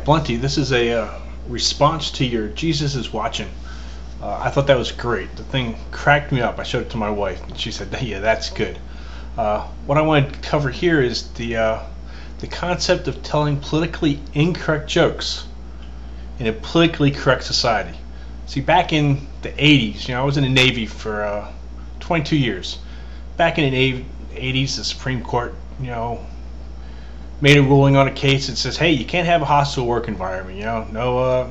Bunty, this is a response to your Jesus is Watching. I thought that was great. The thing cracked me up. I showed it to my wife, and she said, "Yeah, that's good." What I want to cover here is the concept of telling politically incorrect jokes in a politically correct society. See, back in the 80s, I was in the Navy for 22 years. Back in the 80s, the Supreme Court, made a ruling on a case that says, hey, you can't have a hostile work environment. No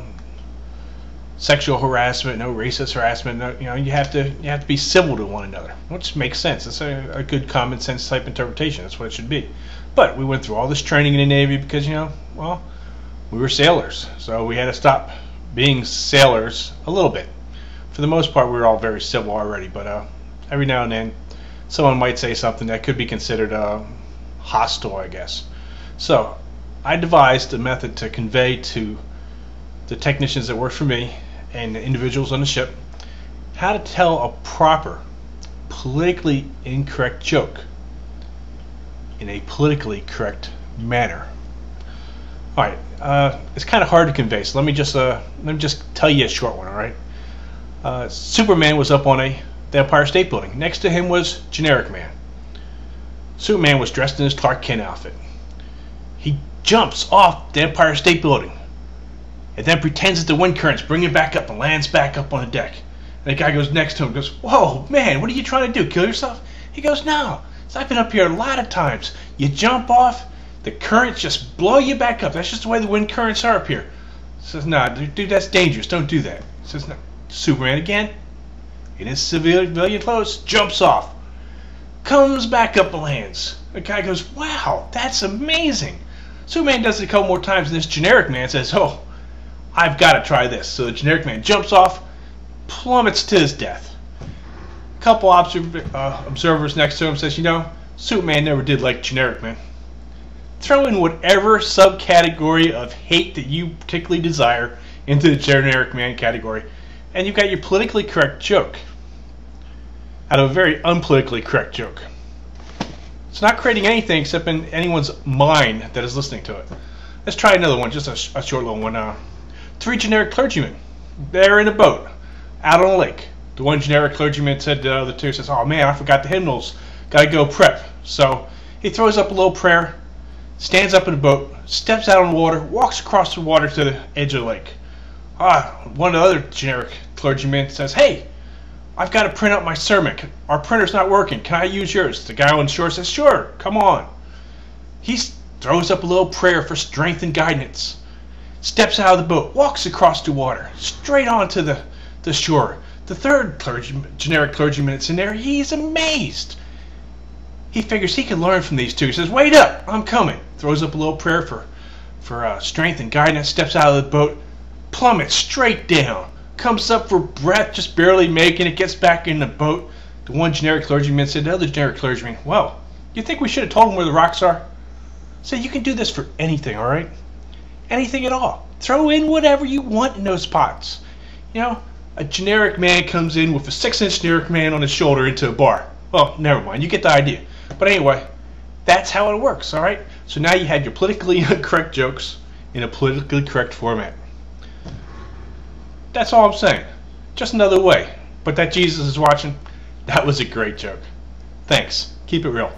sexual harassment, no racist harassment. No, you have to be civil to one another, which makes sense. It's a good common sense type interpretation. That's what it should be. But we went through all this training in the Navy because we were sailors, so we had to stop being sailors a little bit. For the most part, we were all very civil already, but every now and then someone might say something that could be considered hostile, I guess. So I devised a method to convey to the technicians that work for me and the individuals on the ship how to tell a proper, politically incorrect joke in a politically correct manner. All right, it's kind of hard to convey, so let me just tell you a short one. All right, Superman was up on the Empire State Building. Next to him was Generic Man. Superman was dressed in his Clark Kent outfit. He jumps off the Empire State Building and then pretends that the wind currents bring him back up and lands back up on the deck. And the guy goes next to him and goes, "Whoa, man, what are you trying to do, kill yourself?" He goes, "No, I've been up here a lot of times. You jump off, the currents just blow you back up. That's just the way the wind currents are up here." He says, "Nah, dude, that's dangerous. Don't do that." He says, "No." Superman again, in his civilian clothes, jumps off, comes back up and lands. The guy goes, "Wow, that's amazing." Superman does it a couple more times, and this Generic Man says, "Oh, I've got to try this." So the Generic Man jumps off, plummets to his death. A couple observers next to him says, Superman never did like Generic Man. Throw in whatever subcategory of hate that you particularly desire into the Generic Man category, and you've got your politically correct joke out of a very unpolitically correct joke. It's not creating anything except in anyone's mind that is listening to it. Let's try another one, just a short little one. 3 generic clergymen. They're in a boat out on a lake. The one generic clergyman said to the other two, says, "Oh man, I forgot the hymnals. Gotta go prep." So he throws up a little prayer, stands up in the boat, steps out on the water, walks across the water to the edge of the lake. One of the other generic clergymen says, "Hey, I've got to print out my sermon. Our printer's not working. Can I use yours?" The guy on shore says, "Sure, come on." He throws up a little prayer for strength and guidance, steps out of the boat, walks across the water, straight onto the shore. The third generic clergyman that's in there, he's amazed. He figures he can learn from these two. He says, "Wait up, I'm coming." Throws up a little prayer for strength and guidance, steps out of the boat, plummets straight down. Comes up for breath, just barely making it, gets back in the boat. The one generic clergyman said to the other generic clergyman, "Well, you think we should have told him where the rocks are?" So you can do this for anything, all right? Anything at all. Throw in whatever you want in those pots. A generic man comes in with a 6-inch generic man on his shoulder into a bar. Well, never mind, you get the idea. But anyway, that's how it works, all right? So now you had your politically incorrect jokes in a politically correct format. That's all I'm saying. Just another way. But that Jesus is Watching, that was a great joke. Thanks. Keep it real.